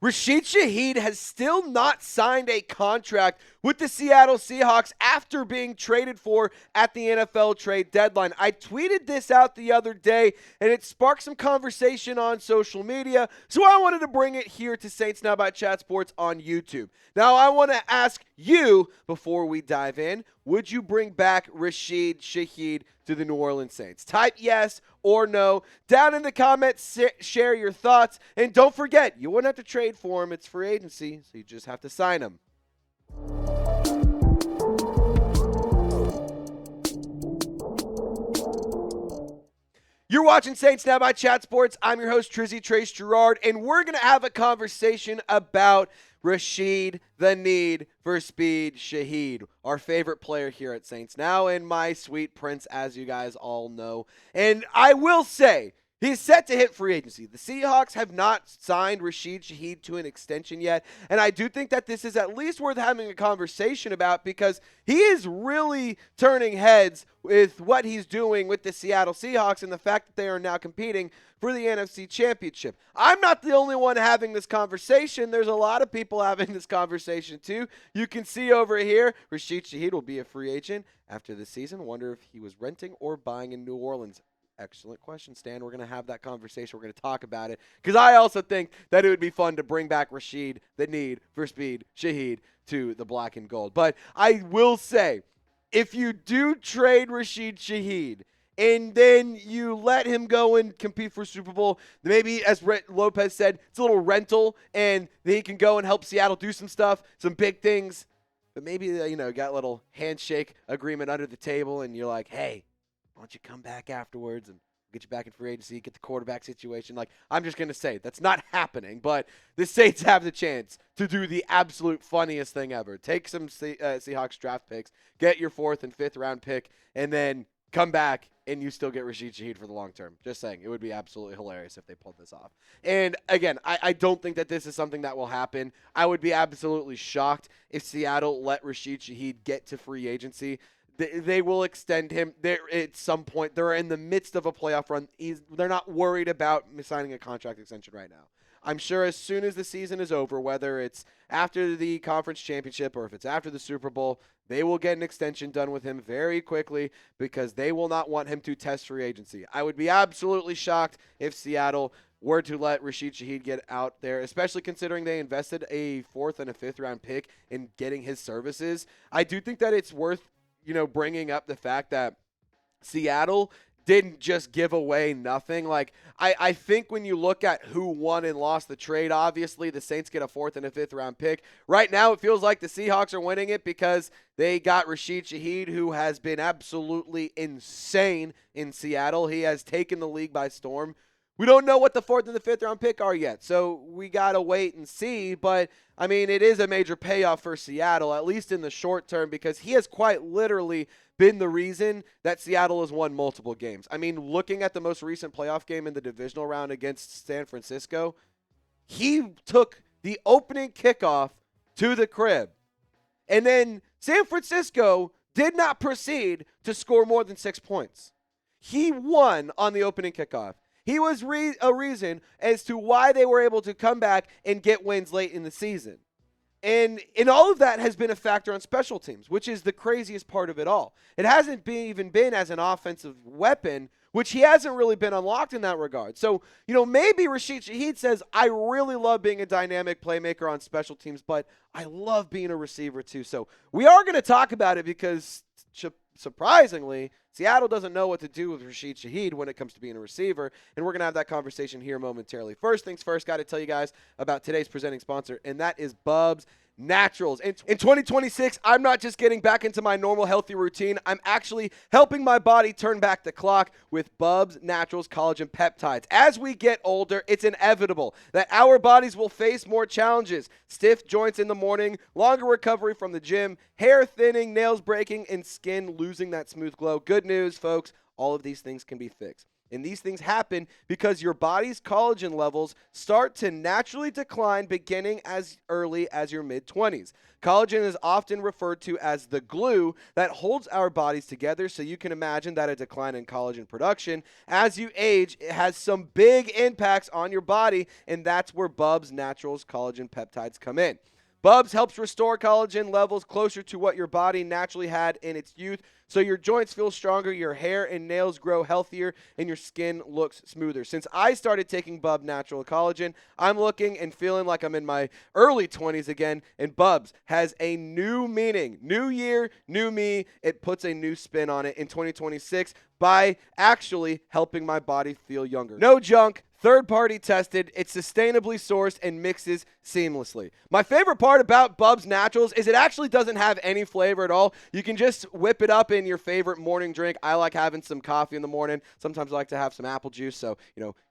Rashid Shaheed has still not signed a contract with the Seattle Seahawks after being traded for at the NFL trade deadline. I tweeted this out the other day, and it sparked some conversation on social media, so I wanted to bring it here to Saints Now by Chat Sports on YouTube. Now, I want to ask you, before we dive in, would you bring back Rashid Shaheed to the New Orleans Saints? Type yes or no down in the comments. Share your thoughts. And don't forget, you wouldn't have to trade for him. It's free agency, so you just have to sign him. You're watching Saints Now by Chat Sports. I'm your host, Trizzy Trace Girouard, and we're going to have a conversation about Rashid the Need for Speed Shaheed, our favorite player here at Saints Now, and my sweet prince, as you guys all know. And I will say, he's set to hit free agency. The Seahawks have not signed Rashid Shaheed to an extension yet, and I do think that this is at least worth having a conversation about because he is really turning heads with what he's doing with the Seattle Seahawks and the fact that they are now competing for the NFC Championship. I'm not the only one having this conversation. There's a lot of people having this conversation too. You can see over here, Rashid Shaheed will be a free agent after the season. Wonder if he was renting or buying in New Orleans. Excellent question, Stan. We're going to have that conversation. We're going to talk about it because I also think that it would be fun to bring back Rashid the Need for Speed Shaheed to the black and gold. But I will say, if you do trade Rashid Shaheed and then you let him go and compete for Super Bowl, maybe, as Lopez said, it's a little rental, and he can go and help Seattle do some stuff, some big things. But maybe, got a little handshake agreement under the table, and you're like, hey, why don't you come back afterwards and get you back in free agency, get the quarterback situation. Like, I'm just going to say, that's not happening, but the Saints have the chance to do the absolute funniest thing ever. Take some Seahawks draft picks, get your 4th and 5th round pick, and then come back and you still get Rashid Shaheed for the long term. Just saying, it would be absolutely hilarious if they pulled this off. And again, I don't think that this is something that will happen. I would be absolutely shocked if Seattle let Rashid Shaheed get to free agency. They will extend him there at some point. They're in the midst of a playoff run. They're not worried about signing a contract extension right now. I'm sure as soon as the season is over, whether it's after the conference championship or if it's after the Super Bowl, they will get an extension done with him very quickly because they will not want him to test free agency. I would be absolutely shocked if Seattle were to let Rashid Shaheed get out there, especially considering they invested a 4th and a 5th round pick in getting his services. I do think that it's worth bringing up the fact that Seattle didn't just give away nothing. Like, I think when you look at who won and lost the trade, obviously the Saints get a 4th and a 5th round pick. Right now it feels like the Seahawks are winning it because they got Rashid Shaheed, who has been absolutely insane in Seattle. He has taken the league by storm. We don't know what the 4th and the 5th round pick are yet, so we got to wait and see. But, I mean, it is a major payoff for Seattle, at least in the short term, because he has quite literally been the reason that Seattle has won multiple games. I mean, looking at the most recent playoff game in the divisional round against San Francisco, he took the opening kickoff to the crib. And then San Francisco did not proceed to score more than 6 points. He won on the opening kickoff. He was a reason as to why they were able to come back and get wins late in the season. And all of that has been a factor on special teams, which is the craziest part of it all. It hasn't even been as an offensive weapon, which he hasn't really been unlocked in that regard. So, maybe Rashid Shaheed says, I really love being a dynamic playmaker on special teams, but I love being a receiver too. So we are going to talk about it because surprisingly, Seattle doesn't know what to do with Rashid Shaheed when it comes to being a receiver, and we're going to have that conversation here momentarily. First things first, got to tell you guys about today's presenting sponsor, and that is Bubs Naturals. In 2026, I'm not just getting back into my normal healthy routine. I'm actually helping my body turn back the clock with Bubs Naturals collagen peptides. As we get older, it's inevitable that our bodies will face more challenges. Stiff joints in the morning, longer recovery from the gym, hair thinning, nails breaking, and skin losing that smooth glow. Good news, folks. All of these things can be fixed. And these things happen because your body's collagen levels start to naturally decline beginning as early as your mid-20s. Collagen is often referred to as the glue that holds our bodies together, so you can imagine that a decline in collagen production as you age, it has some big impacts on your body, and that's where Bubs Naturals collagen peptides come in. Bubs helps restore collagen levels closer to what your body naturally had in its youth, so your joints feel stronger, your hair and nails grow healthier, and your skin looks smoother. Since I started taking Bub Natural Collagen, I'm looking and feeling like I'm in my early 20s again, and Bubs has a new meaning. New year, new me. It puts a new spin on it in 2026 by actually helping my body feel younger. No junk. Third-party tested, it's sustainably sourced, and mixes seamlessly. My favorite part about Bubs Naturals is it actually doesn't have any flavor at all. You can just whip it up in your favorite morning drink. I like having some coffee in the morning. Sometimes I like to have some apple juice. So,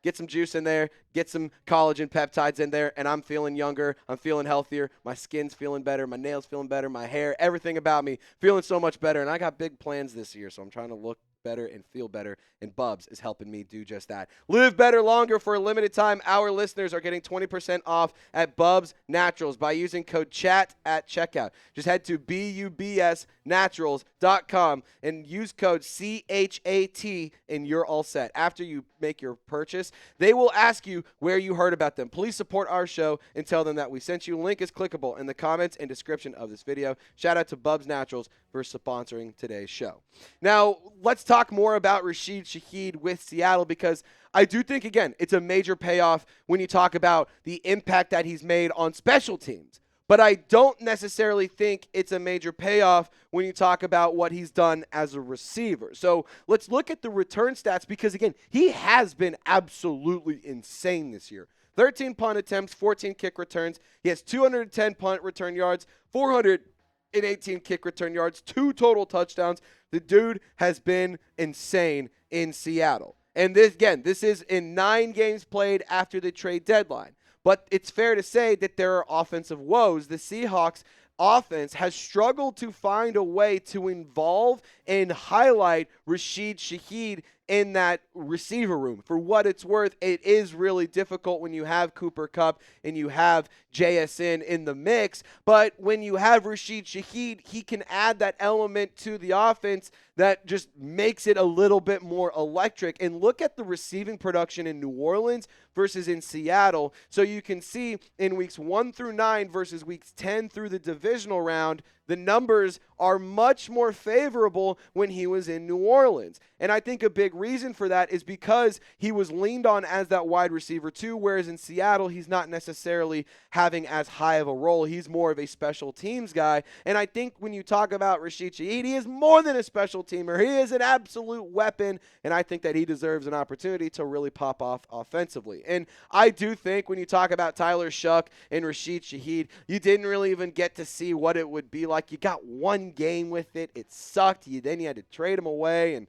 get some juice in there, get some collagen peptides in there, and I'm feeling younger. I'm feeling healthier. My skin's feeling better. My nails feeling better. My hair, everything about me feeling so much better. And I got big plans this year, so I'm trying to look better and feel better, and Bubs is helping me do just that. Live better longer. For a limited time, our listeners are getting 20% off at Bubs Naturals by using code CHAT at checkout. Just head to bubsnaturals.com and use code CHAT and you're all set. After you make your purchase, they will ask you where you heard about them. Please support our show and tell them that we sent you. Link is clickable in the comments and description of this video. Shout out to Bubs Naturals for sponsoring today's show. Now, let's talk more about Rashid Shaheed with Seattle, because I do think, again, it's a major payoff when you talk about the impact that he's made on special teams. But I don't necessarily think it's a major payoff when you talk about what he's done as a receiver. So let's look at the return stats, because, again, he has been absolutely insane this year. 13 punt attempts, 14 kick returns. He has 210 punt return yards, 418 kick return yards, 2 total touchdowns. The dude has been insane in Seattle. And this is in 9 games played after the trade deadline. But it's fair to say that there are offensive woes. The Seahawks offense has struggled to find a way to involve and highlight Rashid Shaheed in that receiver room. For what it's worth, it is really difficult when you have Cooper Kupp and you have JSN in the mix. But when you have Rashid Shaheed, he can add that element to the offense that just makes it a little bit more electric. And look at the receiving production in New Orleans versus in Seattle. So you can see in weeks 1 through 9 versus weeks 10 through the divisional round, the numbers are much more favorable when he was in New Orleans. And I think a big reason for that is because he was leaned on as that wide receiver too, whereas in Seattle, he's not necessarily having as high of a role. He's more of a special teams guy. And I think when you talk about Rashid Shaheed, he is more than a special teamer. He is an absolute weapon, and I think that he deserves an opportunity to really pop off offensively. And I do think when you talk about Tyler Shuck and Rashid Shaheed, you didn't really even get to see what it would be like. You got 1 game with it. It sucked. Then you had to trade him away. And,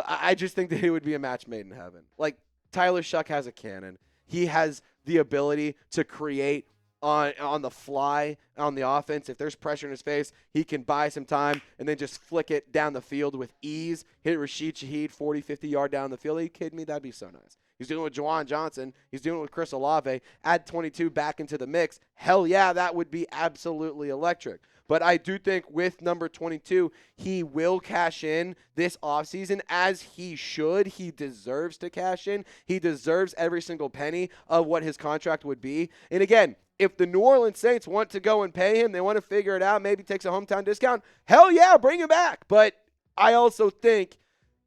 I just think that it would be a match made in heaven. Like, Tyler Shuck has a cannon. He has the ability to create on the fly on the offense. If there's pressure in his face, he can buy some time and then just flick it down the field with ease. Hit Rashid Shaheed 40, 50 yard down the field. Are you kidding me? That'd be so nice. He's doing it with Juwan Johnson. He's doing it with Chris Olave. Add 22 back into the mix. Hell yeah, that would be absolutely electric. But I do think with number 22, he will cash in this offseason as he should. He deserves to cash in. He deserves every single penny of what his contract would be. And again, if the New Orleans Saints want to go and pay him, they want to figure it out, maybe takes a hometown discount, hell yeah, bring him back. But I also think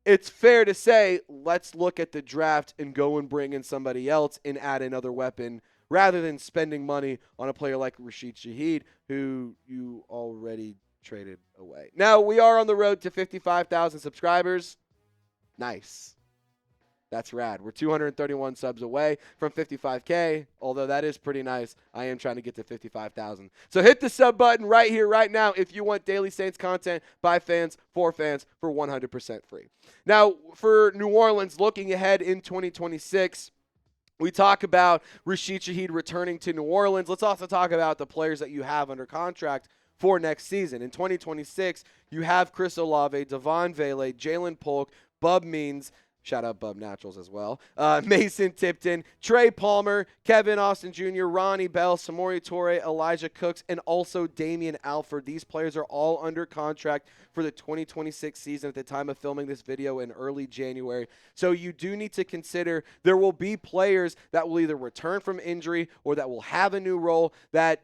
it's fair to say, let's look at the draft and go and bring in somebody else and add another weapon rather than spending money on a player like Rashid Shaheed, who you already traded away. Now, we are on the road to 55,000 subscribers. Nice. That's rad. We're 231 subs away from 55K, although that is pretty nice. I am trying to get to 55,000. So hit the sub button right here, right now, if you want daily Saints content by fans for 100% free. Now, for New Orleans, looking ahead in 2026, we talk about Rashid Shaheed returning to New Orleans. Let's also talk about the players that you have under contract for next season. In 2026, you have Chris Olave, Devon Vele, Jalen Polk, Bub Means, Shout out Bubs Naturals as well. Mason Tipton, Trey Palmer, Kevin Austin Jr., Ronnie Bell, Samori Torre, Elijah Cooks, and also Damian Alford. These players are all under contract for the 2026 season at the time of filming this video in early January. So you do need to consider there will be players that will either return from injury or that will have a new role that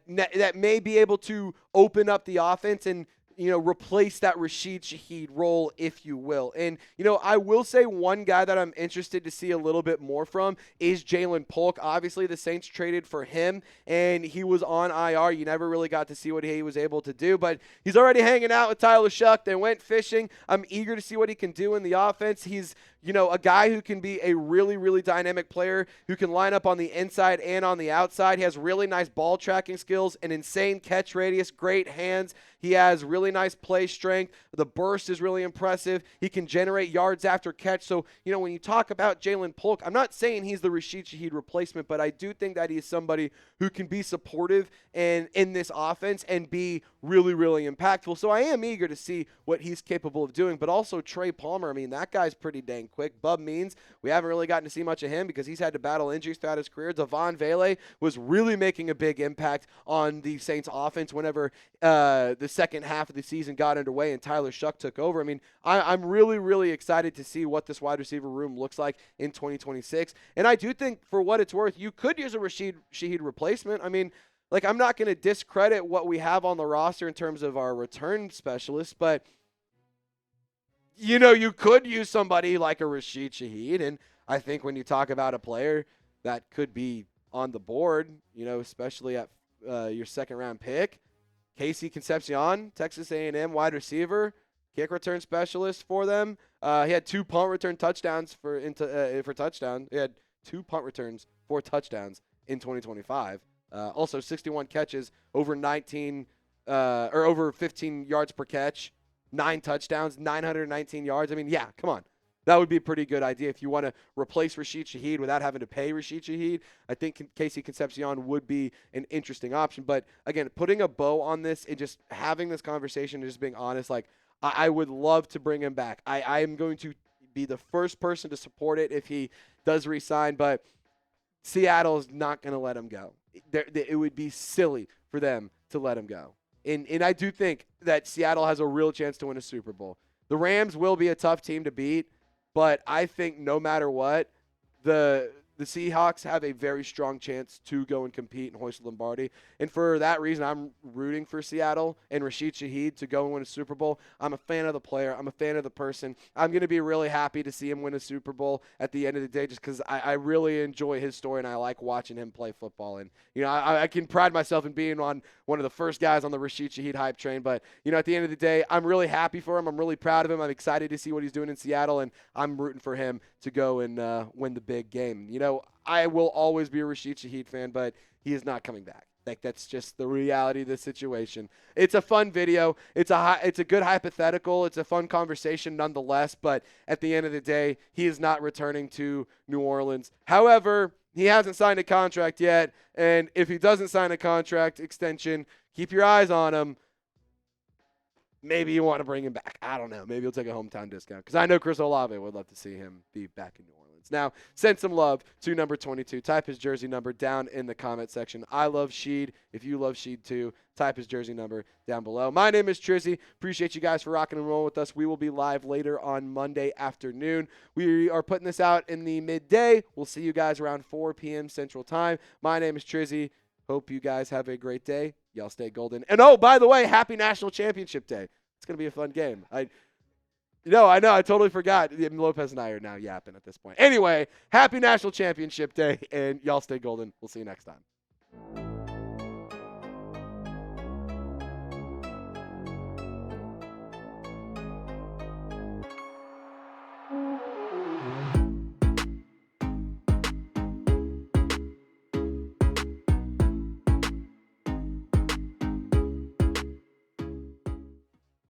may be able to open up the offense and replace that Rashid Shaheed role, if you will. And, I will say one guy that I'm interested to see a little bit more from is Jalen Polk. Obviously, the Saints traded for him, and he was on IR. You never really got to see what he was able to do, but he's already hanging out with Tyler Shuck. They went fishing. I'm eager to see what he can do in the offense. He's a guy who can be a really, really dynamic player who can line up on the inside and on the outside. He has really nice ball tracking skills, an insane catch radius, great hands. He has really nice play strength. The burst is really impressive. He can generate yards after catch. So, when you talk about Jalen Polk, I'm not saying he's the Rashid Shaheed replacement, but I do think that he's somebody who can be supportive and in this offense and be really, really impactful. So I am eager to see what he's capable of doing. But also Trey Palmer, that guy's pretty dang quick. Bub Means, we haven't really gotten to see much of him because he's had to battle injuries throughout his career. Devon Vele was really making a big impact on the Saints offense whenever the second half of the season got underway and Tyler Shuck took over. I'm really, really excited to see what this wide receiver room looks like in 2026. And I do think, for what it's worth, you could use a Rashid Shaheed replacement. I'm not going to discredit what we have on the roster in terms of our return specialists, but you could use somebody like a Rashid Shaheed. And I think when you talk about a player that could be on the board, especially at your second-round pick, Casey Concepcion, Texas A&M wide receiver, kick return specialist for them. He had 2 punt return touchdowns for touchdown. He had 2 punt returns for touchdowns in 2025. Also 61 catches, over 19 or over 15 yards per catch, 9 touchdowns, 919 yards. Yeah, come on. That would be a pretty good idea if you want to replace Rashid Shaheed without having to pay Rashid Shaheed. I think Casey Concepcion would be an interesting option. But, again, putting a bow on this and just having this conversation and just being honest, I would love to bring him back. I am going to be the first person to support it if he does re-sign, but Seattle is not going to let him go. It would be silly for them to let him go. And I do think that Seattle has a real chance to win a Super Bowl. The Rams will be a tough team to beat, but I think no matter what, the Seahawks have a very strong chance to go and compete and hoist Lombardi. And for that reason, I'm rooting for Seattle and Rashid Shaheed to go and win a Super Bowl. I'm a fan of the player. I'm a fan of the person. I'm going to be really happy to see him win a Super Bowl at the end of the day just because I really enjoy his story and I like watching him play football. And, I can pride myself in being on one of the first guys on the Rashid Shaheed hype train. But, at the end of the day, I'm really happy for him. I'm really proud of him. I'm excited to see what he's doing in Seattle, and I'm rooting for him to go and win the big game. I will always be a Rashid Shaheed fan, but he is not coming back. That's just the reality of the situation. It's a fun video. It's a good hypothetical. It's a fun conversation nonetheless, but at the end of the day, he is not returning to New Orleans. However, he hasn't signed a contract yet, and if he doesn't sign a contract extension, keep your eyes on him. Maybe you want to bring him back. I don't know. Maybe he'll take a hometown discount because I know Chris Olave would love to see him be back in New Orleans. Now, send some love to number 22. Type his jersey number down in the comment section. I love Sheed. If you love Sheed too, type his jersey number down below. My name is Trizzy. Appreciate you guys for rocking and rolling with us. We will be live later on Monday afternoon. We are putting this out in the midday. We'll see you guys around 4 p.m. Central Time. My name is Trizzy. Hope you guys have a great day. Y'all stay golden. And, oh, by the way, happy National Championship Day. It's going to be a fun game. I know. I totally forgot. Lopez and I are now yapping at this point. Anyway, happy National Championship Day, and y'all stay golden. We'll see you next time.